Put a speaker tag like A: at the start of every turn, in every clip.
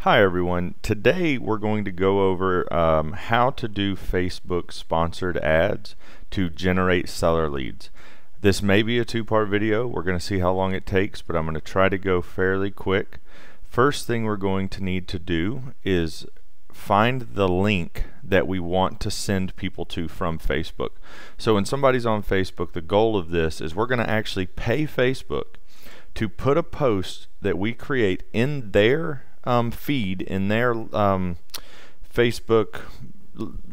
A: Hi everyone. Today we're going to go over how to do Facebook sponsored ads to generate seller leads. This may be a two-part video. We're going to see how long it takes, but I'm going to try to go fairly quick. First thing we're going to need to do is find the link that we want to send people to from Facebook. So when somebody's on Facebook, the goal of this is we're going to actually pay Facebook to put a post that we create in their feed, in their Facebook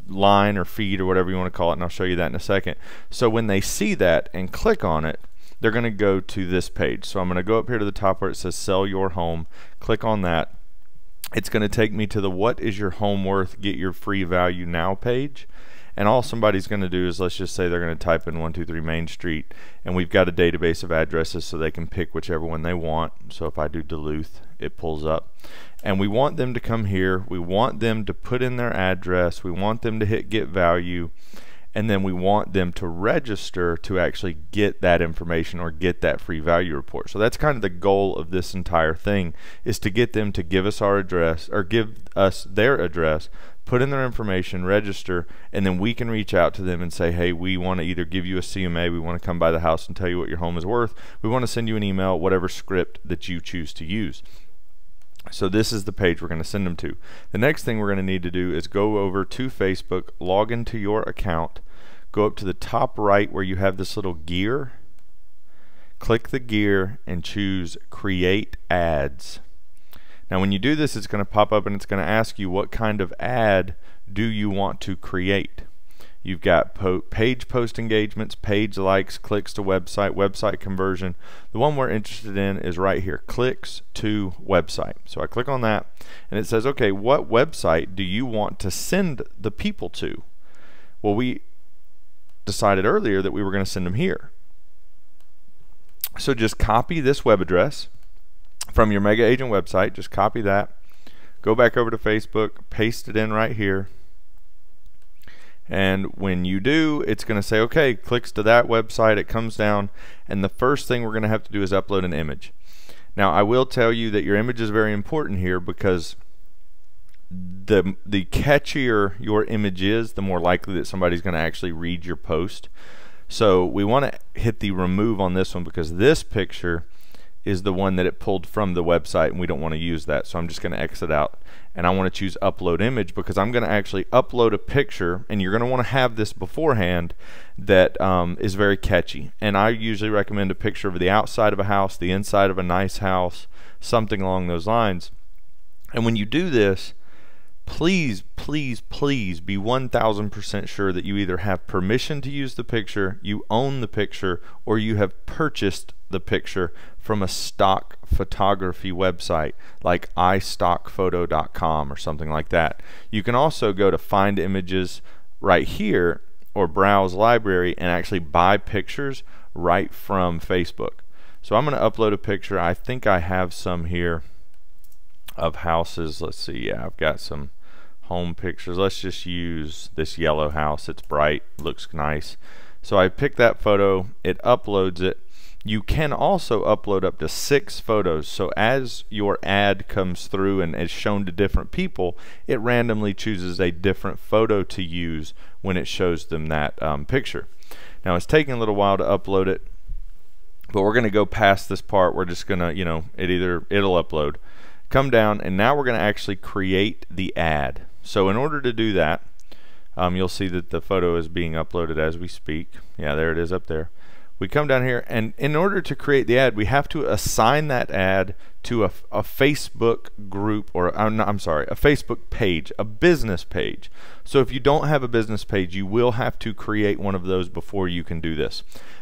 A: line or feed or whatever you want to call it, and I'll show you that in a second. So when they see that and click on it, they're going to go to this page. So I'm going to go up here to the top where it says sell your home, click on that. It's going to take me to the what is your home worth, get your free value now page. And all somebody's going to do is, let's just say they're going to type in 123 Main Street, and we've got a database of addresses so they can pick whichever one they want. So if I do Duluth, it pulls up. And we want them to come here. We want them to put in their address. We want them to hit get value. And then we want them to register to actually get that information or get that free value report. So that's kind of the goal of this entire thing, is to get them to give us our address or give us their address, put in their information, register, and then we can reach out to them and say, hey, we want to either give you a CMA, we want to come by the house and tell you what your home is worth, we want to send you an email, whatever script that you choose to use. So this is the page we're going to send them to. The next thing we're going to need to do is go over to Facebook, log into your account, go up to the top right where you have this little gear, click the gear and choose create ads. Now when you do this, it's going to pop up and it's going to ask you what kind of ad do you want to create. You've got page post engagements, page likes, clicks to website, website conversion. The one we're interested in is right here, clicks to website. So I click on that and it says, okay, what website do you want to send the people to? Well, we decided earlier that we were going to send them here. So just copy this web address from your Mega Agent website, just copy that, go back over to Facebook, paste it in right here, and when you do, it's going to say, okay, clicks to that website, it comes down, and the first thing we're going to have to do is upload an image. Now I will tell you that your image is very important here, because the catchier your image is, the more likely that somebody's going to actually read your post. So we want to hit the remove on this one, because this picture is the one that it pulled from the website and we don't want to use that. So I'm just going to exit out and I want to choose upload image, because I'm going to actually upload a picture, and you're going to want to have this beforehand, that is very catchy. And I usually recommend a picture of the outside of a house, the inside of a nice house, something along those lines. And when you do this, please, please, please be 1000% sure that you either have permission to use the picture, you own the picture, or you have purchased the picture from a stock photography website like iStockPhoto.com or something like that. You can also go to find images right here or browse library and actually buy pictures right from Facebook. So I'm going to upload a picture. I think I have some here of houses. Let's see. Yeah, I've got some home pictures. Let's just use this yellow house. It's bright, looks nice. So I pick that photo, it uploads it. You can also upload up to 6 photos. So as your ad comes through and is shown to different people, it randomly chooses a different photo to use when it shows them that picture. Now it's taking a little while to upload it, but we're going to go past this part. We're just going to, it'll upload. Come down, and now we're going to actually create the ad. So in order to do that, you'll see that the photo is being uploaded as we speak. Yeah, there it is up there. We come down here, and in order to create the ad, we have to assign that ad to a Facebook group, or I'm sorry, a Facebook page, a business page. So if you don't have a business page, you will have to create one of those before you can do this.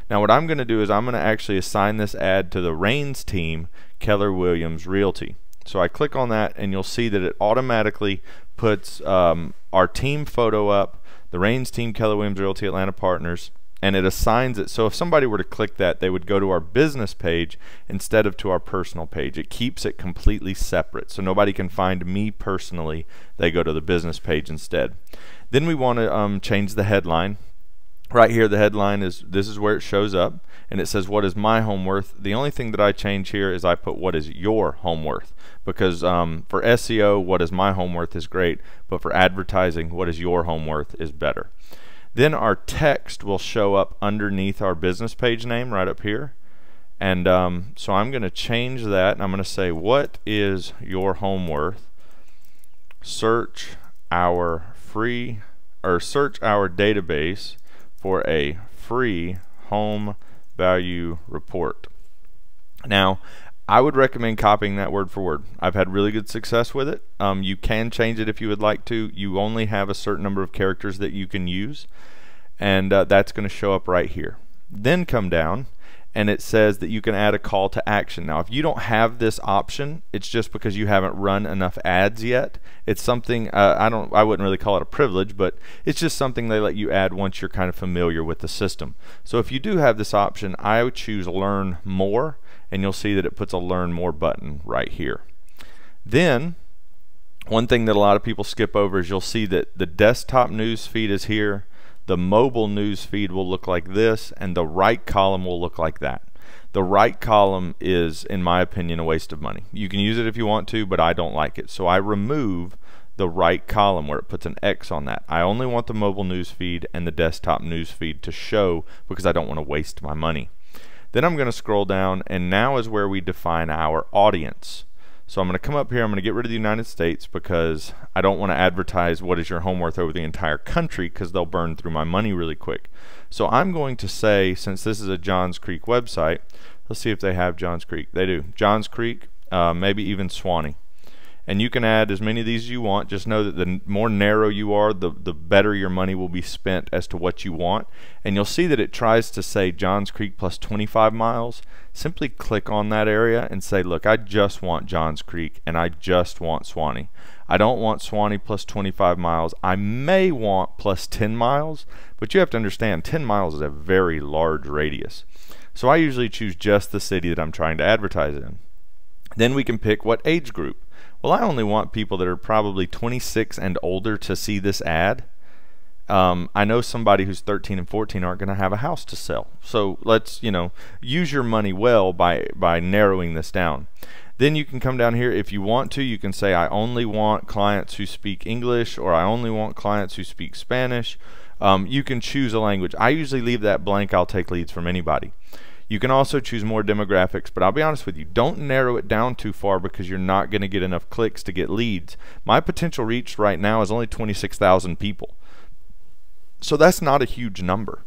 A: Now what I'm going to do is I'm going to actually assign this ad to the Raines team, Keller Williams Realty. So I click on that, and you'll see that it automatically puts our team photo up, the Raines team, Keller Williams Realty, Atlanta Partners, and it assigns it. So if somebody were to click that, they would go to our business page instead of to our personal page. It keeps it completely separate, so nobody can find me personally. They go to the business page instead. Then we want to change the headline. Right here, the headline is, this is where it shows up, and it says what is my home worth. The only thing that I change here is I put what is your home worth, because for SEO, what is my home worth is great, but for advertising, what is your home worth is better. Then our text will show up underneath our business page name right up here. And so I'm going to change that, and I'm going to say, what is your home worth? Search our database for a free home value report. Now, I would recommend copying that word for word. I've had really good success with it. You can change it if you would like to. You only have a certain number of characters that you can use, and that's going to show up right here. Then come down, and it says that you can add a call to action. Now, if you don't have this option, it's just because you haven't run enough ads yet. It's something I wouldn't really call it a privilege, but it's just something they let you add once you're kind of familiar with the system. So if you do have this option, I would choose Learn More, and you'll see that it puts a Learn More button right here. Then one thing that a lot of people skip over is you'll see that the desktop news feed is here. The mobile news feed will look like this, and the right column will look like that. The right column is, in my opinion, a waste of money. You can use it if you want to, but I don't like it. So I remove the right column where it puts an X on that. I only want the mobile news feed and the desktop news feed to show, because I don't want to waste my money. Then I'm going to scroll down, and now is where we define our audience. So I'm going to come up here, I'm going to get rid of the United States because I don't want to advertise what is your home worth over the entire country, because they'll burn through my money really quick. So I'm going to say, since this is a Johns Creek website, let's see if they have Johns Creek. They do. Johns Creek, maybe even Suwannee. And you can add as many of these as you want. Just know that the more narrow you are, the better your money will be spent as to what you want. And you'll see that it tries to say Johns Creek plus 25 miles. Simply click on that area and say, look, I just want Johns Creek and I just want Suwannee. I don't want Suwannee plus 25 miles. I may want plus 10 miles, but you have to understand 10 miles is a very large radius. So I usually choose just the city that I'm trying to advertise in. Then we can pick what age group. Well, I only want people that are probably 26 and older to see this ad. I know somebody who's 13 and 14 aren't going to have a house to sell. So let's, use your money well by narrowing this down. Then you can come down here if you want to. You can say I only want clients who speak English, or I only want clients who speak Spanish. You can choose a language. I usually leave that blank. I'll take leads from anybody. You can also choose more demographics, but I'll be honest with you, don't narrow it down too far, because you're not going to get enough clicks to get leads. My potential reach right now is only 26,000 people. So that's not a huge number.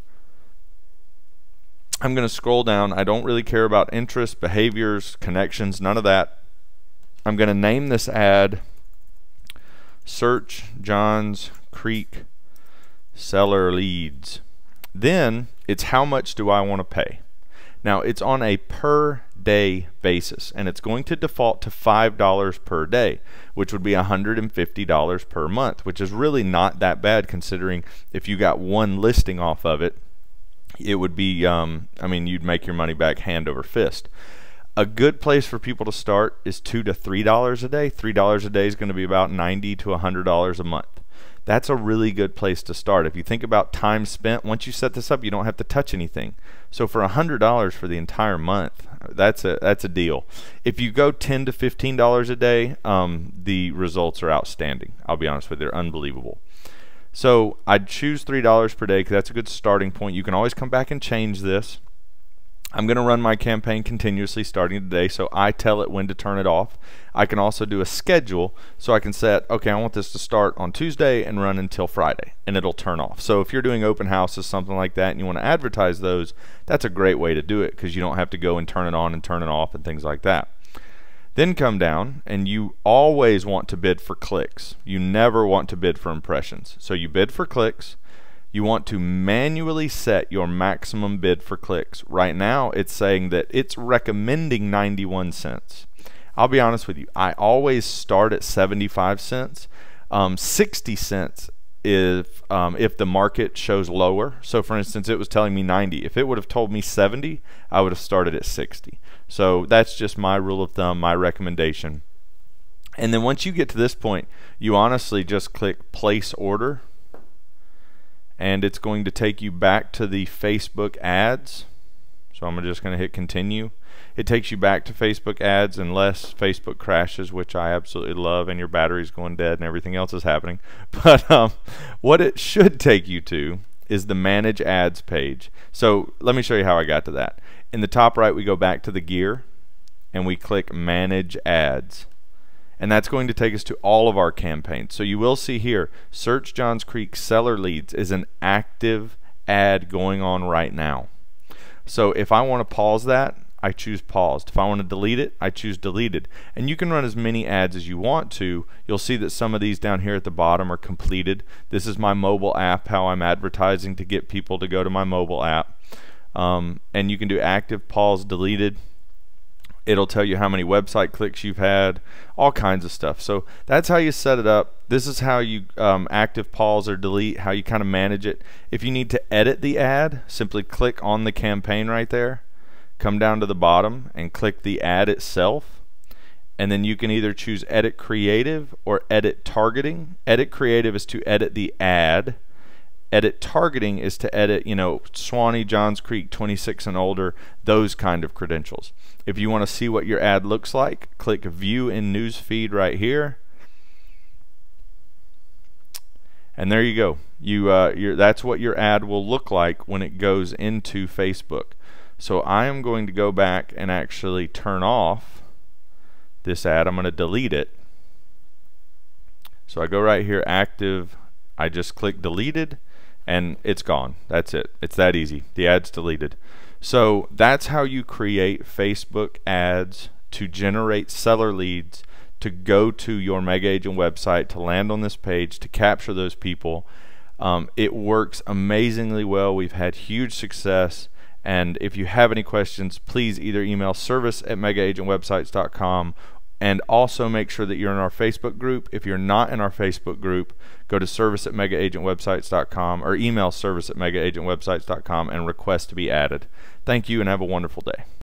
A: I'm going to scroll down. I don't really care about interests, behaviors, connections, none of that. I'm going to name this ad Search Johns Creek Seller Leads. Then it's how much do I want to pay. Now it's on a per day basis, and it's going to default to $5 per day, which would be $150 per month, which is really not that bad, considering if you got one listing off of it, it would be, you'd make your money back hand over fist. A good place for people to start is $2 to $3 a day. $3 a day is going to be about $90 to $100 a month. That's a really good place to start. If you think about time spent, once you set this up, you don't have to touch anything. So for $100 for the entire month, that's a deal. If you go $10 to $15 a day, the results are outstanding. I'll be honest with you, they're unbelievable. So I'd choose $3 per day because that's a good starting point. You can always come back and change this. I'm going to run my campaign continuously starting today, so I tell it when to turn it off. I can also do a schedule, so I can set, okay, I want this to start on Tuesday and run until Friday, and it'll turn off. So if you're doing open houses, something like that, and you want to advertise those, that's a great way to do it, because you don't have to go and turn it on and turn it off and things like that. Then come down, and you always want to bid for clicks. You never want to bid for impressions. So you bid for clicks. You want to manually set your maximum bid for clicks. Right now it's saying that it's recommending 91 cents. I'll be honest with you, I always start at 75 cents. 60 cents if the market shows lower. So for instance, it was telling me 90. If it would have told me 70, I would have started at 60. So that's just my rule of thumb, my recommendation. And then once you get to this point, you honestly just click place order, and it's going to take you back to the Facebook ads. So I'm just going to hit continue. It takes you back to Facebook ads unless Facebook crashes, which I absolutely love, and your battery's going dead and everything else is happening. But what it should take you to is the manage ads page. So let me show you how I got to that. In the top right, we go back to the gear and we click manage ads. And that's going to take us to all of our campaigns. So you will see here, Search Johns Creek Seller Leads is an active ad going on right now. So if I want to pause that, I choose paused. If I want to delete it, I choose deleted. And you can run as many ads as you want to. You'll see that some of these down here at the bottom are completed. This is my mobile app, how I'm advertising to get people to go to my mobile app. And you can do active, pause, deleted. It'll tell you how many website clicks you've had, all kinds of stuff. So that's how you set it up. This is how you active, pause, or delete, how you kind of manage it. If you need to edit the ad, simply click on the campaign right there, come down to the bottom and click the ad itself, and then you can either choose edit creative or edit targeting. Edit creative is to edit the ad. Edit targeting is to edit, Suwanee, Johns Creek, 26 and older, those kind of credentials. If you want to see what your ad looks like, click view in news feed right here. And there you go. That's what your ad will look like when it goes into Facebook. So I am going to go back and actually turn off this ad. I'm going to delete it. So I go right here, active, I just click deleted, and it's gone. That's it. It's that easy. The ad's deleted. So that's how you create Facebook ads to generate seller leads to go to your Mega Agent website, to land on this page, to capture those people. It works amazingly well. We've had huge success. And if you have any questions, please either email service@megaagentwebsites.com, and also make sure that you're in our Facebook group. If you're not in our Facebook group, go to service@megaagentwebsites.com or email service@megaagentwebsites.com and request to be added. Thank you and have a wonderful day.